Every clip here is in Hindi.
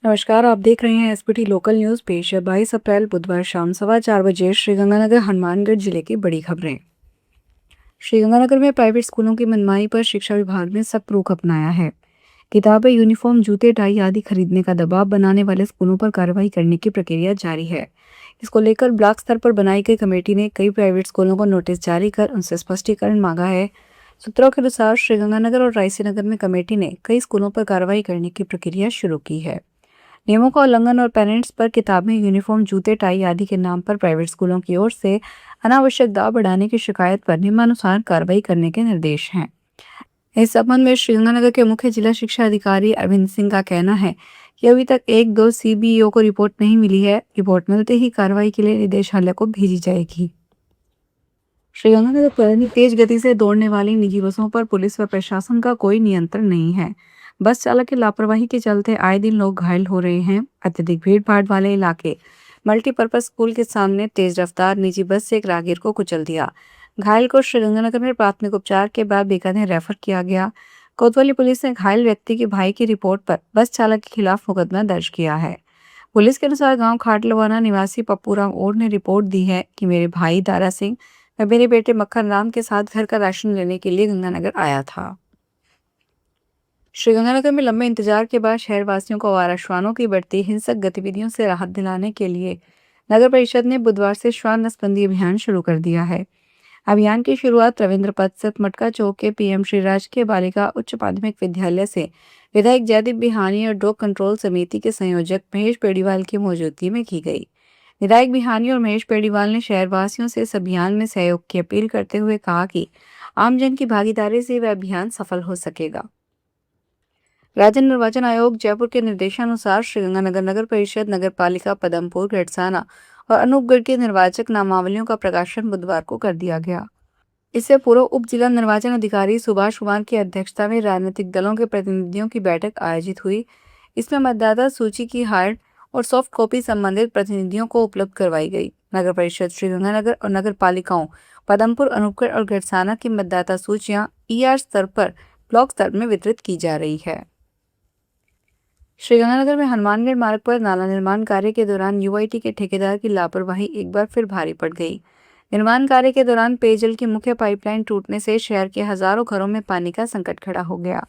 नमस्कार, आप देख रहे हैं एसपीटी लोकल न्यूज़। पेश है 22 अप्रैल बुधवार शाम 4:15 श्रीगंगानगर हनुमानगढ़ जिले की बड़ी खबरें। श्रीगंगानगर में प्राइवेट स्कूलों की मनमानी पर शिक्षा विभाग ने सख्त रुख अपनाया है। किताबें, यूनिफॉर्म, जूते, टाई आदि खरीदने का दबाव बनाने वाले स्कूलों पर कार्रवाई करने की प्रक्रिया जारी है। इसको लेकर ब्लॉक स्तर पर बनाई गई कमेटी ने कई प्राइवेट स्कूलों को नोटिस जारी कर उनसे स्पष्टीकरण मांगा है। सूत्रों के अनुसार श्रीगंगानगर और रायसीनगर में कमेटी ने कई स्कूलों पर कार्रवाई करने की प्रक्रिया शुरू की है। नियमों का उल्लंघन और पेरेंट्स पर किताबें, यूनिफॉर्म, जूते, टाई आदि के नाम पर प्राइवेट स्कूलों की ओर से अनावश्यक दाव बढ़ाने की शिकायत पर नियमानुसार कार्रवाई करने के निर्देश हैं। इस संबंध में श्रीगंगानगर के मुख्य जिला शिक्षा अधिकारी अरविंद सिंह का कहना है कि अभी तक 1-2 सीबीईओ को रिपोर्ट नहीं मिली है। रिपोर्ट मिलते ही कार्रवाई के लिए निदेशालय को भेजी जाएगी। श्रीगंगानगर पर तेज गति से दौड़ने वाली निजी बसों पर पुलिस व प्रशासन का कोई नियंत्रण नहीं है। बस चालक की लापरवाही के चलते आए दिन लोग घायल हो रहे हैं। अत्यधिक भीड़ भाड़ वाले इलाके मल्टीपर्पज स्कूल के सामने तेज रफ्तार निजी बस से एक राहगीर को कुचल दिया। घायल को श्रीगंगानगर में प्राथमिक उपचार के बाद बीकानेर रेफर किया गया। कोतवाली पुलिस ने घायल व्यक्ति के भाई की रिपोर्ट पर बस चालक के खिलाफ मुकदमा दर्ज किया है। पुलिस के अनुसार गांव खाटलवाना निवासी पप्पू राम और ने रिपोर्ट दी है कि मेरे भाई दारा सिंह व मेरे बेटे मक्खन राम के साथ घर का राशन लेने के लिए गंगानगर आया था। श्रीगंगानगर में लंबे इंतजार के बाद शहरवासियों को आवारा श्वानों की बढ़ती हिंसक गतिविधियों से राहत दिलाने के लिए नगर परिषद ने बुधवार से श्वान नसबंदी अभियान शुरू कर दिया है। अभियान की शुरुआत रविंद्र पथ स्थित मटका चौक के पीएम श्री राजकीय बालिका उच्च माध्यमिक विद्यालय से विधायक जयदीप बिहानी और ड्रग कंट्रोल समिति के संयोजक महेश पेड़ीवाल की मौजूदगी में की गई। विधायक बिहानी और महेश पेड़ीवाल ने शहरवासियों से इस अभियान में सहयोग की अपील करते हुए कहा कि आमजन की भागीदारी से वह अभियान सफल हो सकेगा। राज्य निर्वाचन आयोग जयपुर के निर्देशानुसार श्रीगंगानगर नगर परिषद, नगर पालिका, पदमपुर, गढ़साना और अनूपगढ़ के निर्वाचक नामावलियों का प्रकाशन बुधवार को कर दिया गया। इससे पूर्व उप जिला निर्वाचन अधिकारी सुभाष कुमार की अध्यक्षता में राजनीतिक दलों के प्रतिनिधियों की बैठक आयोजित हुई। इसमें मतदाता सूची की हार्ड और सॉफ्ट कॉपी संबंधित प्रतिनिधियों को उपलब्ध करवाई गई। नगर परिषद श्रीगंगानगर और नगर पालिकाओं पदमपुर, अनूपगढ़ और गढ़साना की मतदाता सूचियां ईआर स्तर पर ब्लॉक स्तर में वितरित की जा रही है। श्रीगंगानगर में हनुमानगढ़ मार्ग पर नाला निर्माण कार्य के दौरान यूआईटी के ठेकेदार की लापरवाही एक बार फिर भारी पड़ गई। निर्माण कार्य के दौरान पेयजल की मुख्य पाइपलाइन टूटने से शहर के हजारों घरों में पानी का संकट खड़ा हो गया।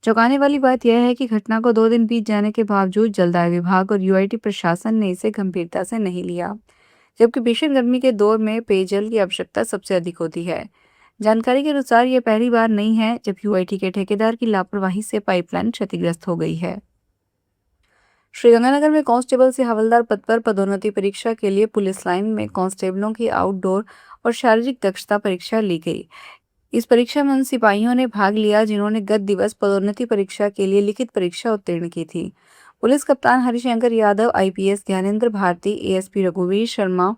चौंकाने वाली बात यह है कि घटना को 2 दिन बीत जाने के बावजूद जलदाय विभाग और यूआईटी प्रशासन ने इसे गंभीरता से नहीं लिया, जबकि भीषण गर्मी के दौर में पेयजल की आवश्यकता सबसे अधिक होती है। जानकारी के अनुसार यह पहली बार नहीं है जब यूआईटी के ठेकेदार की लापरवाही से पाइपलाइन क्षतिग्रस्त हो गई है। श्रीगंगानगर में कांस्टेबल से हवलदार पद पर पदोन्नति परीक्षा के लिए पुलिस लाइन में कांस्टेबलों की आउटडोर और शारीरिक दक्षता परीक्षा ली गई। इस परीक्षा में उन सिपाहियों ने भाग लिया जिन्होंने गत दिवस पदोन्नति परीक्षा के लिए लिखित परीक्षा उत्तीर्ण की थी। पुलिस कप्तान हरिशंकर यादव, आईपीएस ज्ञानेंद्र भारती, एएसपी रघुवीर शर्मा,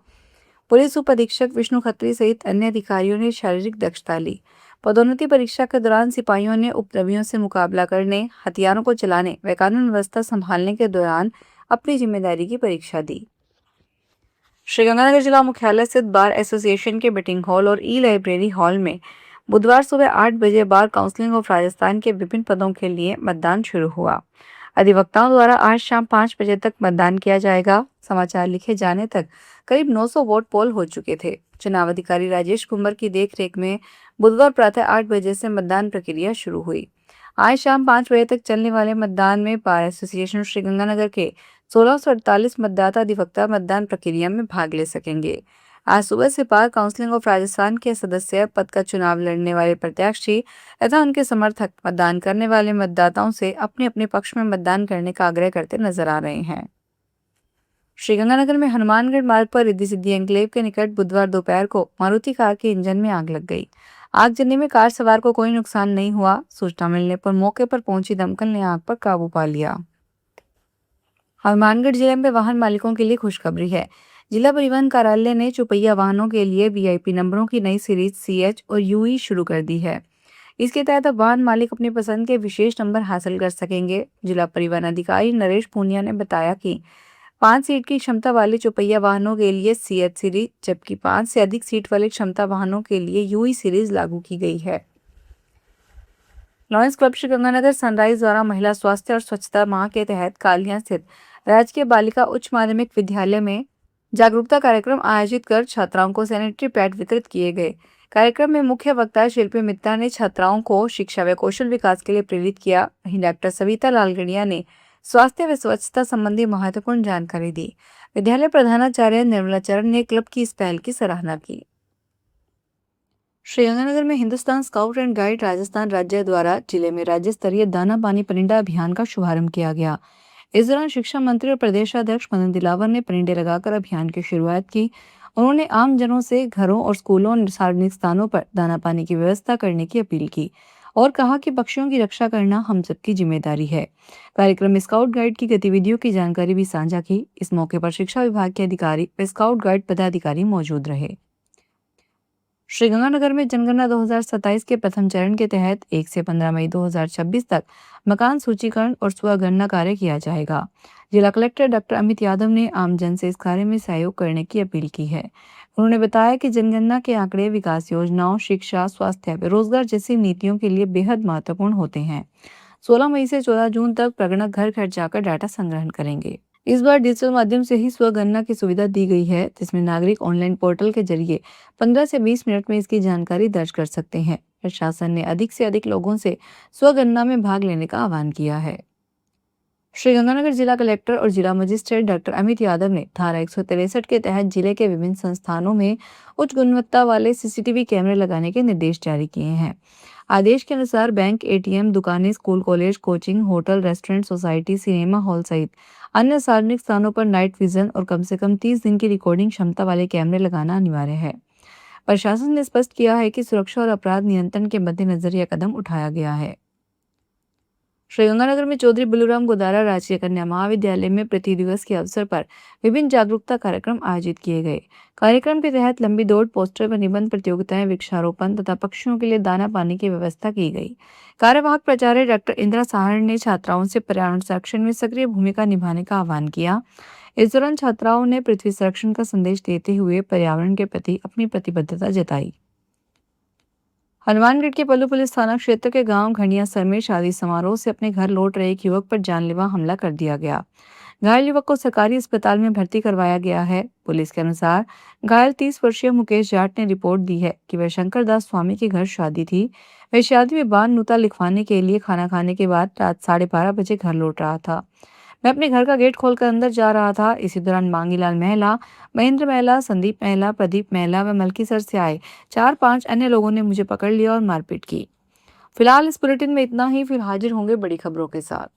पुलिस उप अधीक्षक विष्णु खत्री सहित अन्य अधिकारियों ने शारीरिक दक्षता ली। पदोन्नति परीक्षा के दौरान सिपाहियों ने उपद्रवियों से मुकाबला करने, हथियारों को चलाने व कानून व्यवस्था संभालने के दौरान अपनी जिम्मेदारी की परीक्षा दी। श्रीगंगानगर जिला मुख्यालय स्थित बार एसोसिएशन के मीटिंग हॉल और ई लाइब्रेरी हॉल में बुधवार सुबह 8 बजे बार काउंसिलिंग ऑफ राजस्थान के विभिन्न पदों के लिए मतदान शुरू हुआ। अधिवक्ताओं द्वारा आज शाम 5 बजे तक मतदान किया जाएगा। समाचार लिखे जाने तक करीब 900 वोट पोल हो चुके थे। चुनाव अधिकारी राजेश कुंवर की देखरेख में बुधवार प्रातः 8 बजे से मतदान प्रक्रिया शुरू हुई। आज शाम 5 बजे तक चलने वाले मतदान में बार एसोसिएशन श्रीगंगानगर के 1648 मतदाता अधिवक्ता मतदान प्रक्रिया में भाग ले सकेंगे। आज सुबह से बार काउंसिलिंग ऑफ राजस्थान के सदस्य पद का चुनाव लड़ने वाले प्रत्याशी तथा उनके समर्थक मतदान करने वाले मतदाताओं से अपने अपने पक्ष में मतदान करने का आग्रह करते नजर आ रहे हैं। श्रीगंगानगर में हनुमानगढ़ मार्ग पर रिद्धि सिद्धि एन्क्लेव के निकट बुधवार दोपहर को मारुति कार के इंजन में आग लग गई। आग जलने में कार सवार को कोई नुकसान नहीं हुआ। सूचना मिलने पर मौके पर पहुंची दमकल ने आग पर काबू पा लिया। हनुमानगढ़ जिले में वाहन मालिकों के लिए खुशखबरी है। जिला परिवहन कार्यालय ने चौपहिया वाहनों के लिए वीआईपी नंबरों की नई सीरीज सीएच और यूई शुरू कर दी है। इसके तहत अब वाहन मालिक अपनी पसंद के विशेष नंबर हासिल कर सकेंगे। जिला परिवहन अधिकारी नरेश पूनिया ने बताया कि 5 सीट की क्षमता वाले चौपहिया वाहनों के लिए सीएच सीरीज, जबकि 5 से अधिक सीट वाले क्षमता वाहनों के लिए यूई सीरीज लागू की गई है। लॉयंस क्लब श्रीगंगानगर सनराइज द्वारा महिला स्वास्थ्य और स्वच्छता माह के तहत कालियां स्थित राजकीय बालिका उच्च माध्यमिक विद्यालय में जागरूकता कार्यक्रम आयोजित कर छात्राओं को सैनिटरी पैड वितरित किए गए। कार्यक्रम में मुख्य वक्ता शिल्पी मित्रा ने छात्राओं को शिक्षा व कौशल विकास के लिए प्रेरित किया। वहीं डॉक्टर सविता लालगड़िया ने स्वास्थ्य व स्वच्छता संबंधी महत्वपूर्ण जानकारी दी। विद्यालय प्रधानाचार्य निर्मला चरण ने क्लब की इस पहल की सराहना की। श्रीगंगानगर में Hindustan scout and guide Rajasthan राज्य द्वारा जिले में राज्य स्तरीय दाना पानी परिंदा अभियान का शुभारंभ किया गया। इस दौरान शिक्षा मंत्री और प्रदेशाध्यक्ष मदन दिलावर ने परिंदे लगाकर अभियान की शुरुआत की। उन्होंने आम जनों से घरों और स्कूलों और सार्वजनिक स्थानों पर दाना पानी की व्यवस्था करने की अपील की और कहा कि पक्षियों की रक्षा करना हम सबकी जिम्मेदारी है। कार्यक्रम में स्काउट गाइड की गतिविधियों की जानकारी भी साझा की। इस मौके पर शिक्षा विभाग के अधिकारी व स्काउट गाइड पदाधिकारी मौजूद रहे। श्रीगंगानगर में जनगणना 2027 के प्रथम चरण के तहत 1 से 15 मई 2026 तक मकान सूचीकरण और स्वगणना कार्य किया जाएगा। जिला कलेक्टर डॉक्टर अमित यादव ने आमजन से इस कार्य में सहयोग करने की अपील की है। उन्होंने बताया कि जनगणना के आंकड़े विकास योजनाओं, शिक्षा, स्वास्थ्य व रोजगार जैसी नीतियों के लिए बेहद महत्वपूर्ण होते हैं। 16 मई से 14 जून तक प्रगणक घर घर जाकर डाटा संग्रहण करेंगे। इस बार डिजिटल माध्यम से ही स्वगणना की सुविधा दी गई है, जिसमें नागरिक ऑनलाइन पोर्टल के जरिए 15 से 20 मिनट में इसकी जानकारी दर्ज कर सकते हैं। प्रशासन ने अधिक से अधिक लोगों से स्वगणना में भाग लेने का आह्वान किया है। श्रीगंगानगर जिला कलेक्टर और जिला मजिस्ट्रेट डॉक्टर अमित यादव ने धारा 163 के तहत जिले के विभिन्न संस्थानों में उच्च गुणवत्ता वाले सीसीटीवी कैमरे लगाने के निर्देश जारी किए हैं। आदेश के अनुसार बैंक, एटीएम, दुकानें, school, college, coaching, hotel, restaurant, society, cinema hall सहित अन्य सार्वजनिक स्थानों पर नाइट विजन और कम से कम 30 दिन की रिकॉर्डिंग क्षमता वाले कैमरे लगाना अनिवार्य है। प्रशासन ने स्पष्ट किया है कि सुरक्षा और अपराध नियंत्रण के मद्देनजर यह कदम उठाया गया है। श्रीगंगानगर में चौधरी बुलूराम गोदारा राजकीय कन्या महाविद्यालय में पृथ्वी दिवस के अवसर पर विभिन्न जागरूकता कार्यक्रम आयोजित किए गए। कार्यक्रम के तहत लंबी दौड़, पोस्टर व निबंध प्रतियोगिताएं, वृक्षारोपण तथा पक्षियों के लिए दाना पानी की व्यवस्था की गई। कार्यवाहक प्राचार्य डॉक्टर इंदिरा साहड़ ने छात्राओं से पर्यावरण संरक्षण में सक्रिय भूमिका निभाने का आह्वान किया। इस दौरान छात्राओं ने पृथ्वी संरक्षण का संदेश देते हुए पर्यावरण के प्रति अपनी प्रतिबद्धता जताई। हनुमानगढ़ के पल्लू पुलिस थाना क्षेत्र के गांव घनियासर में शादी समारोह से अपने घर लौट रहे एक युवक पर जानलेवा हमला कर दिया गया। घायल युवक को सरकारी अस्पताल में भर्ती करवाया गया है। पुलिस के अनुसार घायल 30 वर्षीय मुकेश जाट ने रिपोर्ट दी है कि वह शंकर दास स्वामी के घर शादी थी। वह शादी में बान नुता लिखवाने के लिए खाना खाने के बाद रात 12:30 बजे घर लौट रहा था। मैं अपने घर का गेट खोलकर अंदर जा रहा था। इसी दौरान मांगीलाल महला, महेंद्र महला, संदीप महला, प्रदीप महला व मलकीसर से आए 4-5 अन्य लोगों ने मुझे पकड़ लिया और मारपीट की। फिलहाल इस बुलेटिन में इतना ही। फिर हाजिर होंगे बड़ी खबरों के साथ।